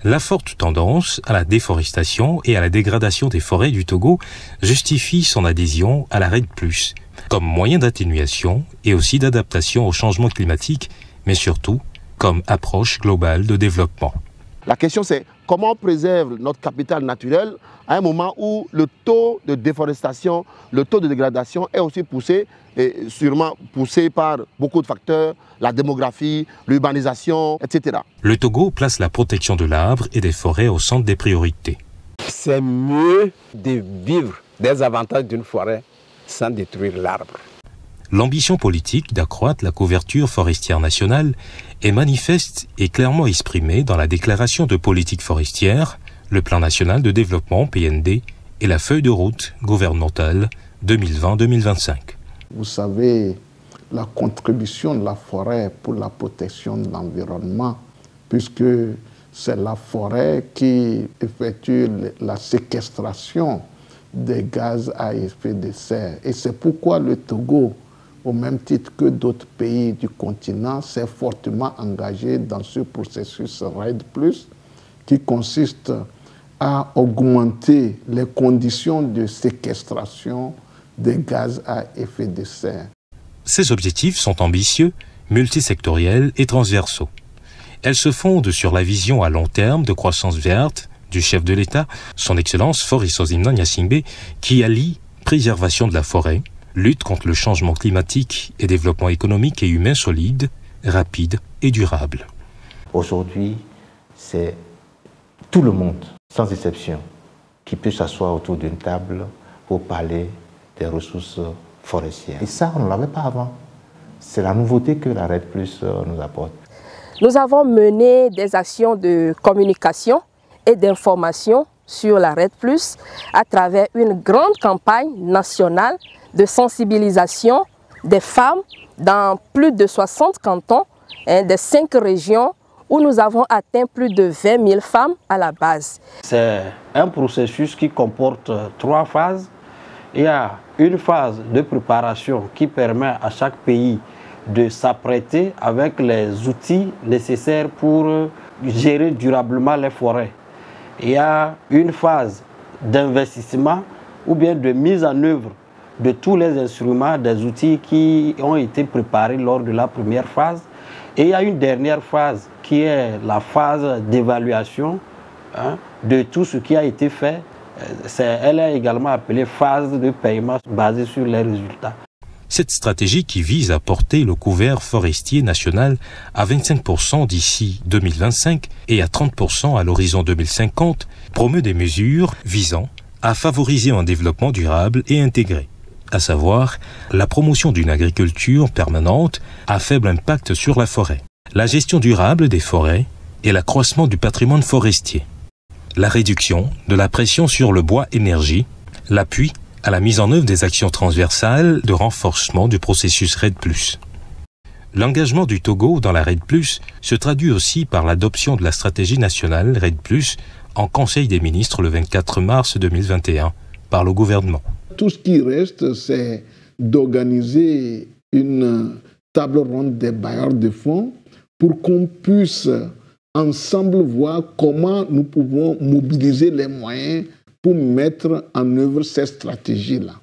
La forte tendance à la déforestation et à la dégradation des forêts du Togo justifie son adhésion à la REDD+, comme moyen d'atténuation et aussi d'adaptation au changement climatique, mais surtout comme approche globale de développement. La question c'est comment on préserve notre capital naturel à un moment où le taux de déforestation, le taux de dégradation est aussi poussé, et sûrement poussé par beaucoup de facteurs, la démographie, l'urbanisation, etc. Le Togo place la protection de l'arbre et des forêts au centre des priorités. C'est mieux de vivre des avantages d'une forêt sans détruire l'arbre. L'ambition politique d'accroître la couverture forestière nationale est manifeste et clairement exprimée dans la déclaration de politique forestière, le Plan national de développement PND et la feuille de route gouvernementale 2020-2025. Vous savez, la contribution de la forêt pour la protection de l'environnement, puisque c'est la forêt qui effectue la séquestration des gaz à effet de serre. Et c'est pourquoi le Togo, au même titre que d'autres pays du continent, s'est fortement engagé dans ce processus REDD+, qui consiste à augmenter les conditions de séquestration des gaz à effet de serre. Ces objectifs sont ambitieux, multisectoriels et transversaux. Elles se fondent sur la vision à long terme de croissance verte du chef de l'État, son Excellence Faure Ozimna Gnassingbé, qui allie préservation de la forêt, lutte contre le changement climatique et développement économique et humain solide, rapide et durable. Aujourd'hui, c'est tout le monde, sans exception, qui peut s'asseoir autour d'une table pour parler des ressources forestières. Et ça, on ne l'avait pas avant. C'est la nouveauté que la REDD+ nous apporte. Nous avons mené des actions de communication et d'information sur la REDD+, à travers une grande campagne nationale de sensibilisation des femmes dans plus de 60 cantons, des 5 régions où nous avons atteint plus de 20 000 femmes à la base. C'est un processus qui comporte 3 phases. Il y a une phase de préparation qui permet à chaque pays de s'apprêter avec les outils nécessaires pour gérer durablement les forêts. Il y a une phase d'investissement ou bien de mise en œuvre de tous les instruments, des outils qui ont été préparés lors de la première phase. Et il y a une dernière phase qui est la phase d'évaluation de tout ce qui a été fait. Elle est également appelée phase de paiement basée sur les résultats. Cette stratégie qui vise à porter le couvert forestier national à 25% d'ici 2025 et à 30% à l'horizon 2050 promeut des mesures visant à favoriser un développement durable et intégré, à savoir la promotion d'une agriculture permanente à faible impact sur la forêt, la gestion durable des forêts et l'accroissement du patrimoine forestier, la réduction de la pression sur le bois énergie, l'appui à la mise en œuvre des actions transversales de renforcement du processus REDD+. L'engagement du Togo dans la REDD+, se traduit aussi par l'adoption de la stratégie nationale REDD+, en Conseil des ministres le 24 mars 2021 par le gouvernement. Tout ce qui reste, c'est d'organiser une table ronde des bailleurs de fonds pour qu'on puisse ensemble voir comment nous pouvons mobiliser les moyens pour mettre en œuvre ces stratégies-là.